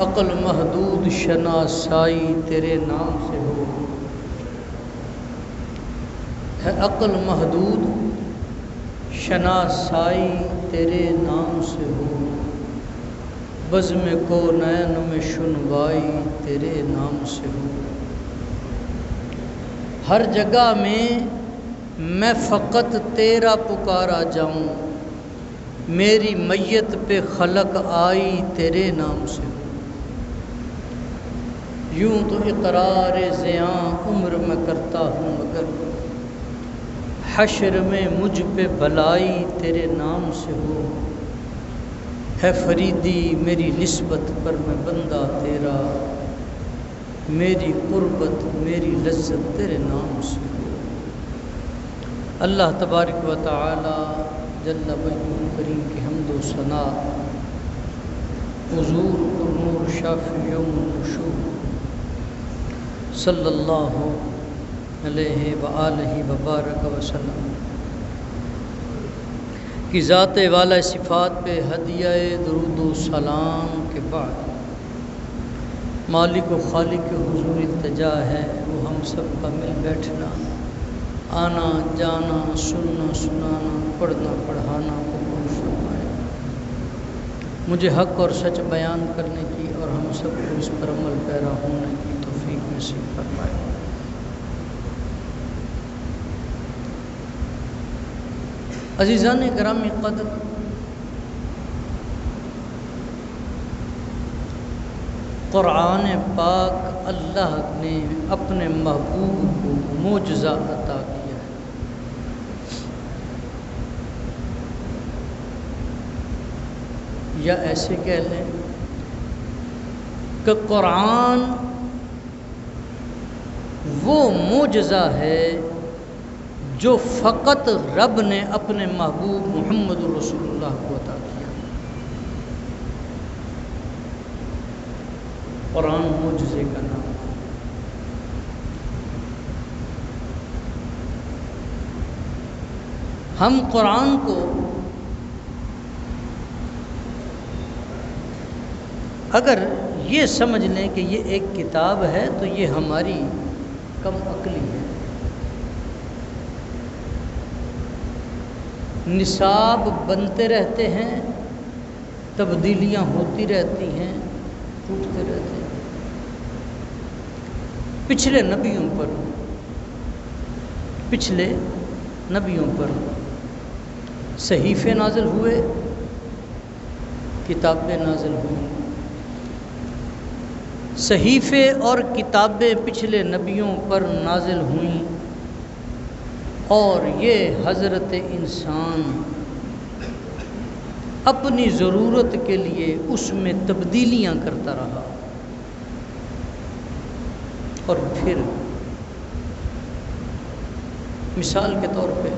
عقل محدود شناسائی تیرے نام سے ہو، ہے عقل محدود شناسائی تیرے نام سے ہو، بزم کونین میں شنوائی تیرے نام سے ہو۔ ہر جگہ میں فقط تیرا پکارا جاؤں، میری میت پہ خلق آئی تیرے نام سے ہو۔ یوں تو اقرار زیاں عمر میں کرتا ہوں، مگر حشر میں مجھ پہ بھلائی تیرے نام سے ہو۔ ہے فریدی میری نسبت پر میں بندہ تیرا، میری قربت میری لذت تیرے نام سے ہو۔ اللہ تبارک و تعالی جل وجہ کریم کی حمد و ثنا، حضور نور شافی یوم النشور صلی اللہ علیہ وآلہ وبارک وسلم کی ذات والا صفات پہ ہدیہ درود و سلام کے بعد مالک و خالق کے حضور التجا ہے وہ ہم سب کا مل بیٹھنا، آنا جانا، سننا سنانا، پڑھنا پڑھانا قبول فرمائے۔ مجھے حق اور سچ بیان کرنے کی اور ہم سب کو اس پر عمل پیرا ہونے کی توفیق نصیب فرمائے۔ عزیزان گرامی قدر، قرآن پاک اللہ نے اپنے محبوب کو معجزہ عطا کیا ہے۔ یا ایسے کہہ لیں کہ قرآن وہ معجزہ ہے جو فقط رب نے اپنے محبوب محمد رسول اللہ کو عطا کیا۔ قرآن معجزے کا نام ہے۔ ہم قرآن کو اگر یہ سمجھ لیں کہ یہ ایک کتاب ہے تو یہ ہماری کم عقلی ہے۔ نصاب بنتے رہتے ہیں، تبدیلیاں ہوتی رہتی ہیں، ٹوٹتے رہتے ہیں۔ پچھلے نبیوں پر صحیفے نازل ہوئے، کتابیں نازل ہوئیں۔ صحیفے اور کتابیں پچھلے نبیوں پر نازل ہوئیں، اور یہ حضرت انسان اپنی ضرورت کے لیے اس میں تبدیلیاں کرتا رہا، اور پھر مثال کے طور پہ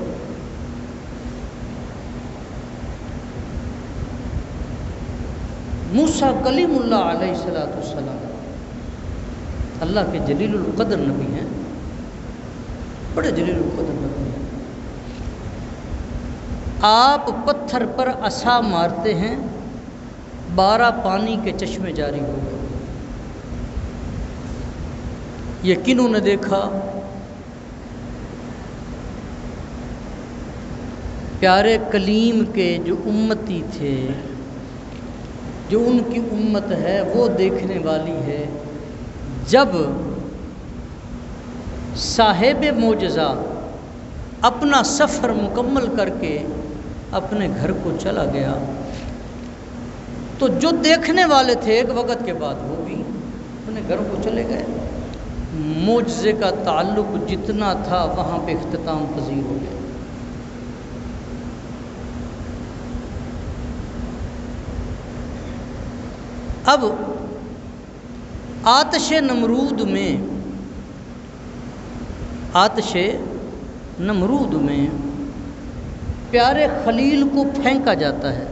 موسیٰ کلیم اللہ علیہ السلام اللہ کے جلیل القدر نبی ہیں، بڑے جلیل القدر نبی ہیں۔ آپ پتھر پر عصا مارتے ہیں، 12 پانی کے چشمے جاری ہو گئے۔ یہ کنوں نے دیکھا؟ پیارے کلیم کے جو امتی تھے، جو ان کی امت ہے وہ دیکھنے والی ہے۔ جب صاحب معجزہ اپنا سفر مکمل کر کے اپنے گھر کو چلا گیا تو جو دیکھنے والے تھے ایک وقت کے بعد وہ بھی اپنے گھروں کو چلے گئے۔ معجزے کا تعلق جتنا تھا وہاں پہ اختتام پذیر ہو گیا۔ اب آتش نمرود میں پیارے خلیل کو پھینکا جاتا ہے۔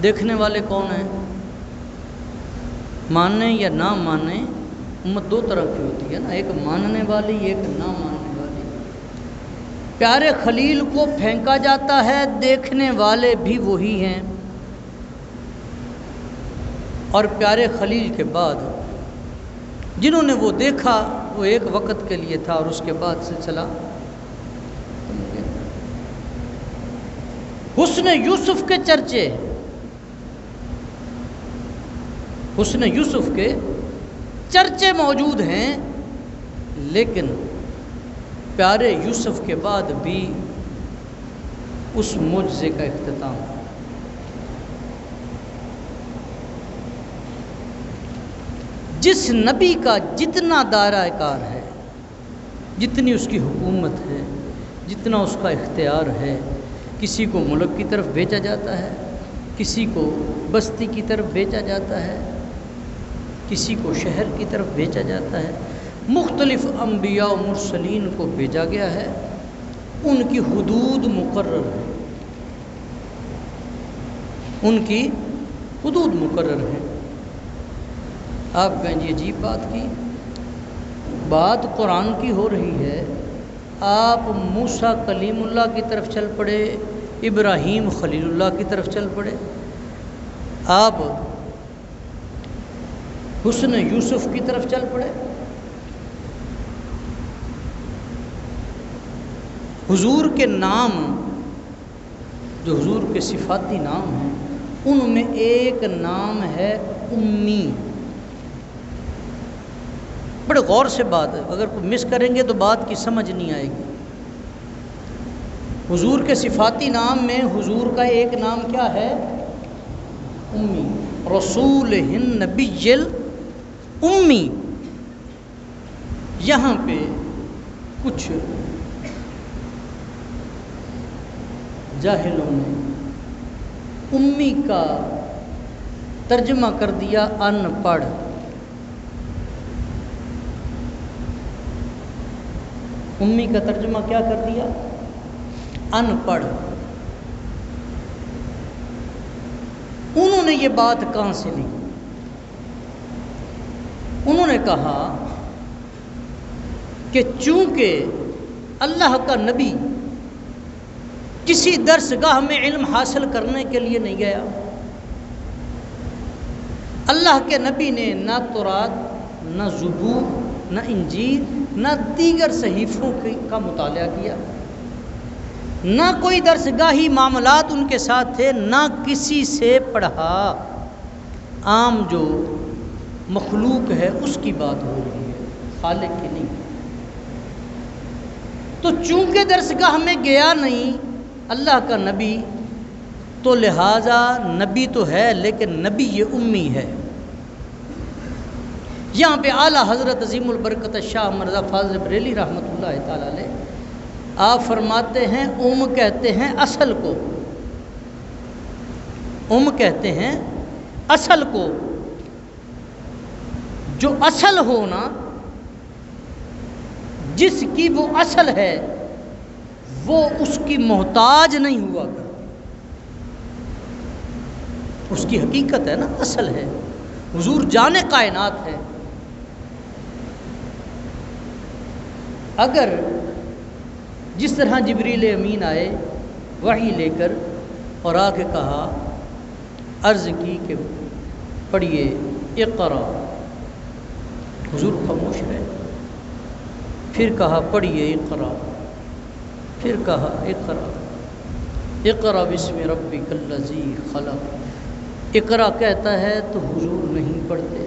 دیکھنے والے کون ہیں؟ ماننے یا نہ ماننے، امت دو طرح کی ہوتی ہے نا، ایک ماننے والی ایک نہ ماننے والی۔ پیارے خلیل کو پھینکا جاتا ہے، دیکھنے والے بھی وہی ہیں، اور پیارے خلیل کے بعد جنہوں نے وہ دیکھا وہ ایک وقت کے لیے تھا اور اس کے بعد سلسلہ حسن یوسف کے چرچے، حسن یوسف کے چرچے موجود ہیں، لیکن پیارے یوسف کے بعد بھی اس معجزے کا اختتام۔ جس نبی کا جتنا دائرہ کار ہے، جتنی اس کی حکومت ہے، جتنا اس کا اختیار ہے، کسی کو ملک کی طرف بھیجا جاتا ہے، کسی کو بستی کی طرف بھیجا جاتا ہے، کسی کو شہر کی طرف بھیجا جاتا ہے، مختلف انبیاء و مرسلین کو بھیجا گیا ہے، ان کی حدود مقرر ہے، ان کی حدود مقرر ہے۔ آپ کہیں جی عجیب بات کی بات قرآن کی ہو رہی ہے، آپ موسیٰ کلیم اللہ کی طرف چل پڑے، ابراہیم خلیل اللہ کی طرف چل پڑے، آپ حسن یوسف کی طرف چل پڑے، حضور کے نام جو حضور کے صفاتی نام ہیں ان میں ایک نام ہے امی۔ بڑے غور سے بات ہے، اگر کوئی مس کریں گے تو بات کی سمجھ نہیں آئے گی۔ حضور کے صفاتی نام میں حضور کا ایک نام کیا ہے؟ امی، رسول نبی امی۔ یہاں پہ کچھ جاہلوں نے امی کا ترجمہ کر دیا ان پڑھ۔ امی کا ترجمہ کیا کر دیا؟ ان پڑھ۔ انہوں نے یہ بات کہاں سے لی؟ انہوں نے کہا کہ چونکہ اللہ کا نبی کسی درسگاہ میں علم حاصل کرنے کے لیے نہیں گیا، اللہ کے نبی نے نہ تورات، نہ زبور، نہ انجیل، نہ دیگر صحیفوں کا مطالعہ کیا، نہ کوئی درسگاہی معاملات ان کے ساتھ تھے، نہ کسی سے پڑھا، عام جو مخلوق ہے اس کی بات ہو رہی ہے، خالق کی نہیں۔ تو چونکہ درسگاہ میں گیا نہیں اللہ کا نبی، تو لہٰذا نبی تو ہے لیکن نبی یہ امی ہے۔ یہاں پہ اعلیٰ حضرت عظیم البرکت شاہ مرزا فاضل بریلی رحمۃ اللہ تعالی علیہ آپ فرماتے ہیں کہتے ہیں اصل کو، کہتے ہیں اصل کو، جو اصل ہونا، جس کی وہ اصل ہے وہ اس کی محتاج نہیں ہوا کرتی، اس کی حقیقت ہے نا، اصل ہے، حضور جان کائنات ہے۔ اگر جس طرح جبریل امین آئے وحی لے کر اور آ کے کہا، عرض کی کہ پڑھیے اقرا، حضور خاموش رہے، پھر کہا پڑھیے اقرا، پھر کہا اقرا، اقرا بسم ربک الذی خلق، اقرا کہتا ہے تو حضور نہیں پڑھتے،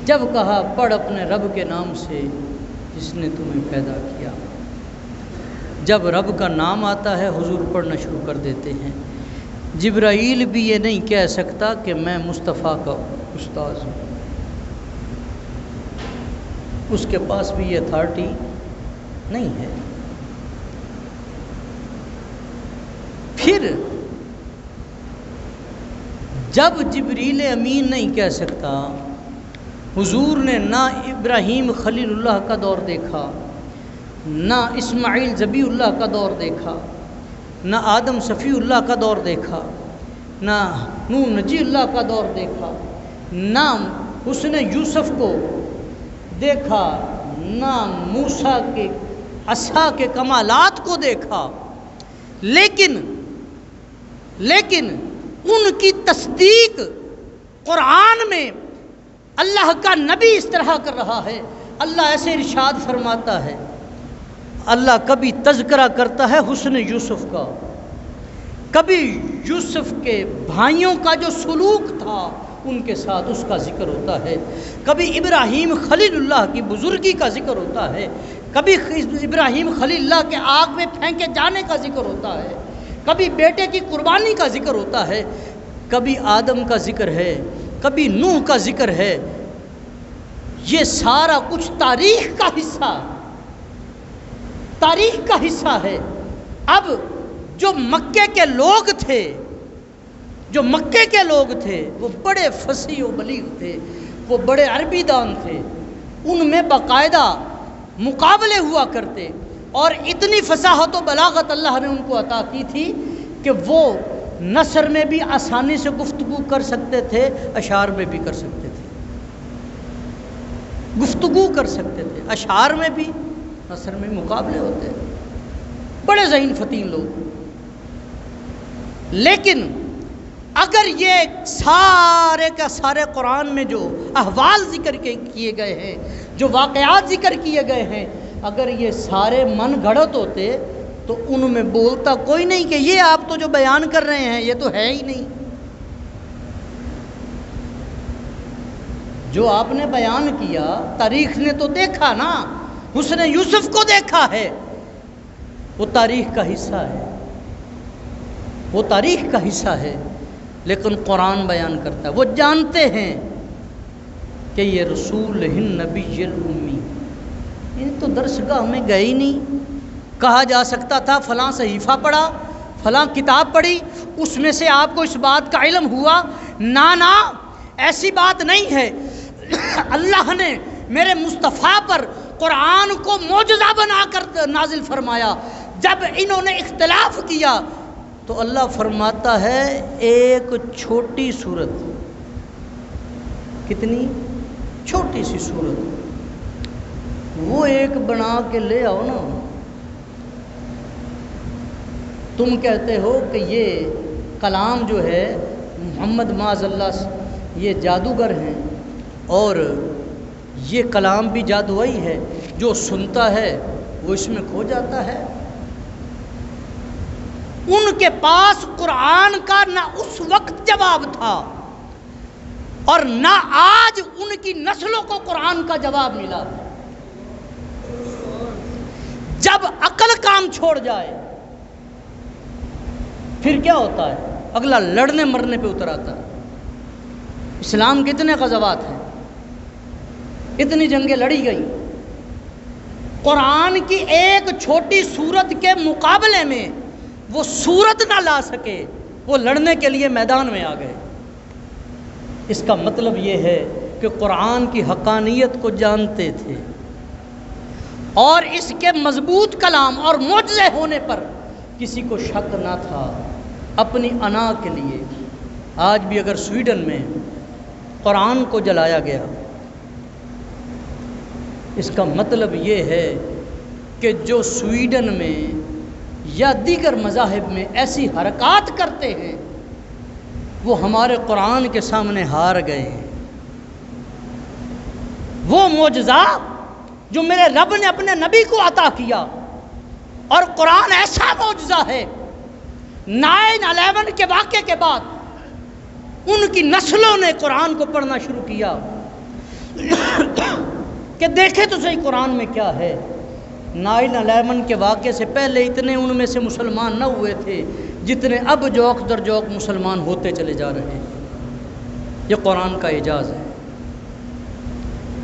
جب کہا پڑھ اپنے رب کے نام سے جس نے تمہیں پیدا کیا، جب رب کا نام آتا ہے حضور پڑھنا شروع کر دیتے ہیں۔ جبرائیل بھی یہ نہیں کہہ سکتا کہ میں مصطفیٰ کا استاذ ہوں، اس کے پاس بھی یہ اتھارٹی نہیں ہے۔ پھر جب جبریل امین نہیں کہہ سکتا، حضور نے نہ ابراہیم خلیل اللہ کا دور دیکھا، نہ اسماعیل ذبی اللہ کا دور دیکھا، نہ آدم صفی اللہ کا دور دیکھا، نہ نوح نجی اللہ کا دور دیکھا، نہ حسن یوسف کو دیکھا، نہ موسیٰ کے عصا کے کمالات کو دیکھا، لیکن ان کی تصدیق قرآن میں اللہ کا نبی اس طرح کر رہا ہے، اللہ ایسے ارشاد فرماتا ہے۔ اللہ کبھی تذکرہ کرتا ہے حسن یوسف کا، کبھی یوسف کے بھائیوں کا جو سلوک تھا ان کے ساتھ اس کا ذکر ہوتا ہے، کبھی ابراہیم خلیل اللہ کی بزرگی کا ذکر ہوتا ہے، کبھی ابراہیم خلیل اللہ کے آگ میں پھینکے جانے کا ذکر ہوتا ہے، کبھی بیٹے کی قربانی کا ذکر ہوتا ہے، کبھی آدم کا ذکر ہے، کبھی نوح کا ذکر ہے۔ یہ سارا کچھ تاریخ کا حصہ، تاریخ کا حصہ ہے۔ اب جو مکے کے لوگ تھے، جو مکے کے لوگ تھے وہ بڑے فصیح و بلیغ تھے، وہ بڑے عربی دان تھے، ان میں باقاعدہ مقابلے ہوا کرتے، اور اتنی فصاحت و بلاغت اللہ نے ان کو عطا کی تھی کہ وہ نثر میں بھی آسانی سے گفتگو کر سکتے تھے، اشعار میں بھی کر سکتے تھے، گفتگو کر سکتے تھے، اشعار میں بھی، نثر میں مقابلے ہوتے، بڑے ذہین فطین لوگ۔ لیکن اگر یہ سارے کا سارے قرآن میں جو احوال ذکر کیے گئے ہیں، جو واقعات ذکر کیے گئے ہیں، اگر یہ سارے من گھڑت ہوتے تو ان میں بولتا کوئی نہیں کہ یہ آپ تو جو بیان کر رہے ہیں یہ تو ہے ہی نہیں۔ جو آپ نے بیان کیا تاریخ نے تو دیکھا نا، حسن یوسف کو دیکھا ہے، وہ تاریخ کا حصہ ہے، وہ تاریخ کا حصہ ہے۔ لیکن قرآن بیان کرتا ہے، وہ جانتے ہیں کہ یہ رسول ہند نبی الامی، یہ تو درسگاہ میں گئے ہی نہیں۔ کہا جا سکتا تھا فلاں صحیفہ پڑھا، فلاں کتاب پڑھی، اس میں سے آپ کو اس بات کا علم ہوا، نا ایسی بات نہیں ہے۔ اللہ نے میرے مصطفیٰ پر قرآن کو معجزہ بنا کر نازل فرمایا۔ جب انہوں نے اختلاف کیا تو اللہ فرماتا ہے ایک چھوٹی صورت، کتنی چھوٹی سی صورت، وہ ایک بنا کے لے آؤ نا۔ تم کہتے ہو کہ یہ کلام جو ہے محمد معاذ اللہ یہ جادوگر ہیں، اور یہ کلام بھی جادوئی ہے، جو سنتا ہے وہ اس میں کھو جاتا ہے۔ ان کے پاس قرآن کا نہ اس وقت جواب تھا اور نہ آج ان کی نسلوں کو قرآن کا جواب ملا۔ جب عقل کام چھوڑ جائے پھر کیا ہوتا ہے؟ اگلا لڑنے مرنے پہ اتر آتا ہے۔ اسلام کے اتنے غزوات ہیں، اتنی جنگیں لڑی گئی، قرآن کی ایک چھوٹی سورت کے مقابلے میں وہ سورت نہ لا سکے، وہ لڑنے کے لیے میدان میں آ گئے۔ اس کا مطلب یہ ہے کہ قرآن کی حقانیت کو جانتے تھے اور اس کے مضبوط کلام اور معجزے ہونے پر کسی کو شک نہ تھا۔ اپنی انا کے لیے آج بھی اگر سویڈن میں قرآن کو جلایا گیا، اس کا مطلب یہ ہے کہ جو سویڈن میں یا دیگر مذاہب میں ایسی حرکات کرتے ہیں وہ ہمارے قرآن کے سامنے ہار گئے ہیں۔ وہ معجزہ جو میرے رب نے اپنے نبی کو عطا کیا، اور قرآن ایسا معجزہ ہے، 9/11 کے واقعے کے بعد ان کی نسلوں نے قرآن کو پڑھنا شروع کیا کہ دیکھیں تو صحیح قرآن میں کیا ہے۔ 9/11 کے واقعے سے پہلے اتنے ان میں سے مسلمان نہ ہوئے تھے جتنے اب جوک در جوک مسلمان ہوتے چلے جا رہے ہیں۔ یہ قرآن کا اعجاز ہے،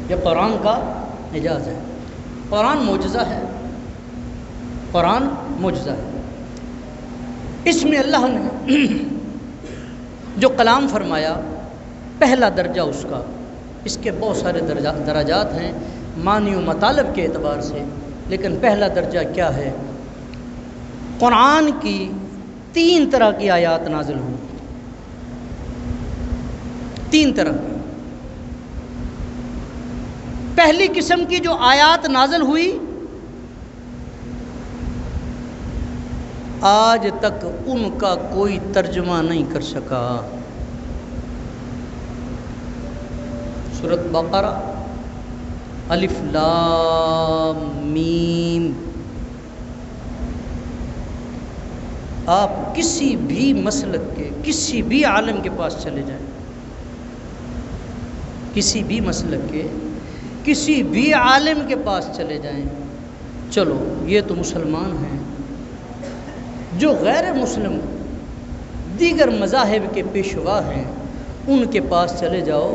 یہ قرآن کا اعجاز ہے۔ قرآن معجزہ ہے، قرآن معجزہ ہے۔ اس میں اللہ نے جو کلام فرمایا، پہلا درجہ اس کا، اس کے بہت سارے درجات ہیں معنی و مطالب کے اعتبار سے، لیکن پہلا درجہ کیا ہے؟ قرآن کی 3 طرح کی آیات نازل ہوئی، 3 طرح کی۔ پہلی قسم کی جو آیات نازل ہوئی آج تک ان کا کوئی ترجمہ نہیں کر سکا۔ سورۃ بقرہ الف لام میم. آپ کسی بھی مسلک کے کسی بھی عالم کے پاس چلے جائیں، کسی بھی مسلک کے کسی بھی عالم کے پاس چلے جائیں، چلو یہ تو مسلمان ہیں، جو غیر مسلم دیگر مذاہب کے پیشوا ہیں ان کے پاس چلے جاؤ،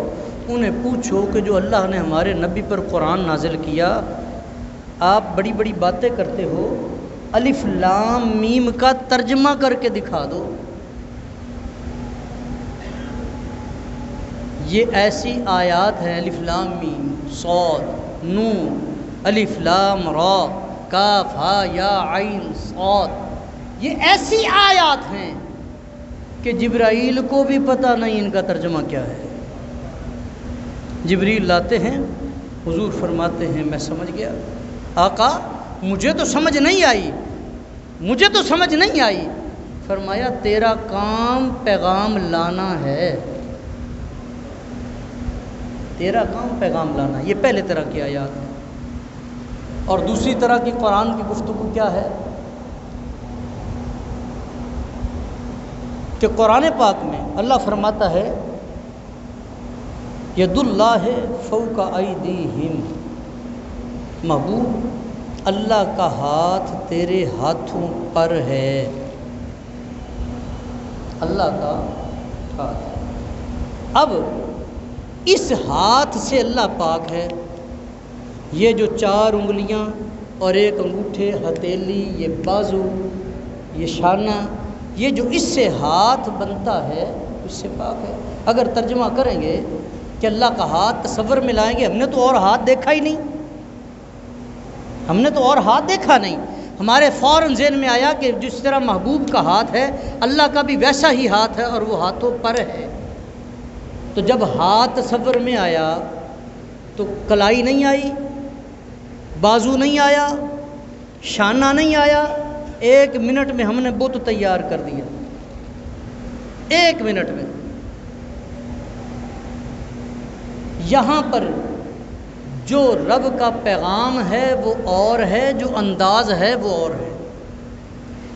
انہیں پوچھو کہ جو اللہ نے ہمارے نبی پر قرآن نازل کیا، آپ بڑی بڑی باتیں کرتے ہو، الف لام میم کا ترجمہ کر کے دکھا دو. یہ ایسی آیات ہیں الف لام میم صاد نون الف لام را کاف ہا یا عین صاد، یہ ایسی آیات ہیں کہ جبرائیل کو بھی پتہ نہیں ان کا ترجمہ کیا ہے. جبریل لاتے ہیں، حضور فرماتے ہیں میں سمجھ گیا. آقا مجھے تو سمجھ نہیں آئی، مجھے تو سمجھ نہیں آئی. فرمایا تیرا کام پیغام لانا ہے، تیرا کام پیغام لانا. یہ پہلے طرح کی آیات ہے. اور دوسری طرح کی قرآن کی گفتگو کیا ہے کہ قرآن پاک میں اللہ فرماتا ہے ید اللہ فوق ایدیہم، محبوب اللہ کا ہاتھ تیرے ہاتھوں پر ہے، اللہ کا ہاتھ. اب اس ہاتھ سے اللہ پاک ہے. یہ جو 4 انگلیاں اور 1 انگوٹھے، ہتھیلی، یہ بازو، یہ شانہ، یہ جو اس سے ہاتھ بنتا ہے اس سے پاک ہے. اگر ترجمہ کریں گے کہ اللہ کا ہاتھ تصور میں لائیں گے، ہم نے تو اور ہاتھ دیکھا ہی نہیں، ہم نے تو اور ہاتھ دیکھا نہیں. ہمارے فوراً ذہن میں آیا کہ جس طرح محبوب کا ہاتھ ہے اللہ کا بھی ویسا ہی ہاتھ ہے اور وہ ہاتھوں پر ہے. تو جب ہاتھ تصور میں آیا تو کلائی نہیں آئی، بازو نہیں آیا، شانہ نہیں آیا. 1 منٹ میں ہم نے بت تیار کر دیا، 1 منٹ میں. یہاں پر جو رب کا پیغام ہے وہ اور ہے، جو انداز ہے وہ اور ہے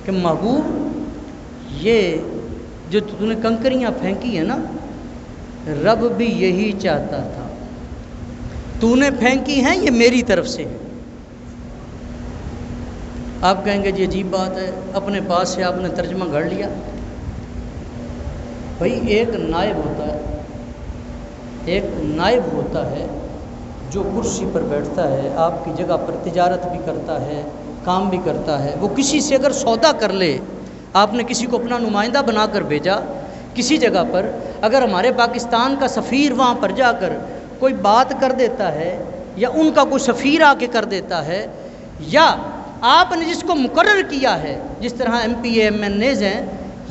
کہ محبوب یہ جو تو نے کنکریاں پھینکی ہیں نا، رب بھی یہی چاہتا تھا. تو نے پھینکی ہیں یہ میری طرف سے ہے. آپ کہیں گے جی عجیب بات ہے، اپنے پاس سے آپ نے ترجمہ گھڑ لیا. بھائی ایک نائب ہوتا ہے، ایک نائب ہوتا ہے جو کرسی پر بیٹھتا ہے، آپ کی جگہ پر تجارت بھی کرتا ہے، کام بھی کرتا ہے. وہ کسی سے اگر سودا کر لے، آپ نے کسی کو اپنا نمائندہ بنا کر بھیجا کسی جگہ پر، اگر ہمارے پاکستان کا سفیر وہاں پر جا کر کوئی بات کر دیتا ہے یا ان کا کوئی سفیر آ کے کر دیتا ہے، یا آپ نے جس کو مقرر کیا ہے، جس طرح M P A M N As ہیں،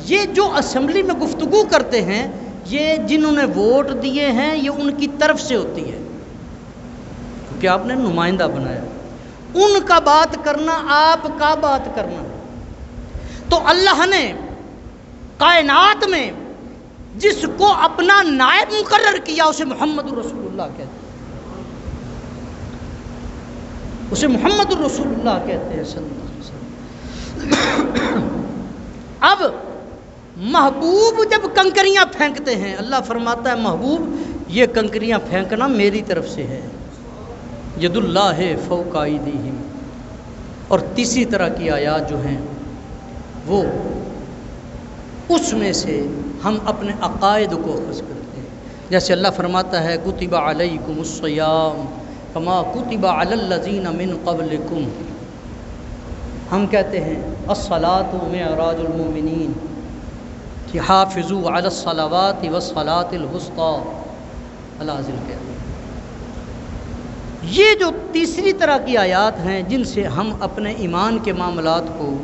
یہ جو اسمبلی میں گفتگو کرتے ہیں، یہ جنہوں نے ووٹ دیے ہیں یہ ان کی طرف سے ہوتی ہے کیونکہ آپ نے نمائندہ بنایا. ان کا بات کرنا آپ کا بات کرنا. تو اللہ نے کائنات میں جس کو اپنا نائب مقرر کیا اسے محمد الرسول اللہ کہتے ہیں، اسے محمد الرسول اللہ کہتے ہیں صلی اللہ علیہ وسلم. اب محبوب جب کنکریاں پھینکتے ہیں، اللہ فرماتا ہے محبوب یہ کنکریاں پھینکنا میری طرف سے ہے. ید اللہ فوق ایدیہم. اور تیسری طرح کی آیات جو ہیں وہ اس میں سے ہم اپنے عقائد کو اخذ کرتے ہیں. جیسے اللہ فرماتا ہے کتب علیکم الصیام کما کتب علی الذین من قبلکم. ہم کہتے ہیں الصلاۃ معراج المؤمنین کہ حافظوا علی الصلوات والصلاۃ الوسطی العاذل کے. یہ جو تیسری طرح کی آیات ہیں جن سے ہم اپنے ایمان کے معاملات کو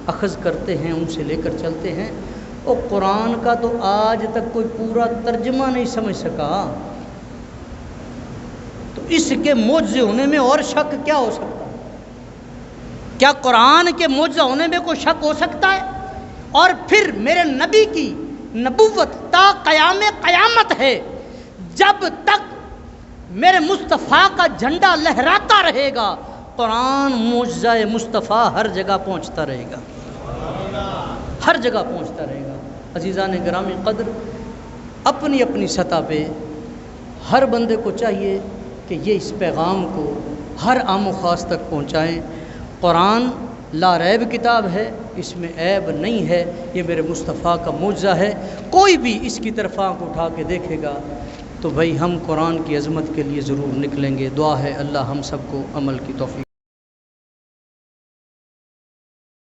اخذ کرتے ہیں، ان سے لے کر چلتے ہیں. اور قرآن کا تو آج تک کوئی پورا ترجمہ نہیں سمجھ سکا، تو اس کے معجزے ہونے میں اور شک کیا ہو سکتا ہے؟ کیا قرآن کے معجزہ ہونے میں کوئی شک ہو سکتا ہے؟ اور پھر میرے نبی کی نبوت تا قیام قیامت ہے. جب تک میرے مصطفیٰ کا جھنڈا لہراتا رہے گا، قرآن معجزہ مصطفیٰ ہر جگہ پہنچتا رہے گا، ہر جگہ پہنچتا رہے گا۔ عزیزان گرامی قدر، اپنی اپنی سطح پہ ہر بندے کو چاہیے کہ یہ اس پیغام کو ہر عام و خاص تک پہنچائیں۔ قرآن لا ریب کتاب ہے، اس میں عیب نہیں ہے، یہ میرے مصطفیٰ کا معجزہ ہے۔ کوئی بھی اس کی طرف آنکھ اٹھا کے دیکھے گا تو بھائی ہم قرآن کی عظمت کے لیے ضرور نکلیں گے۔ دعا ہے اللہ ہم سب کو عمل کی توفیق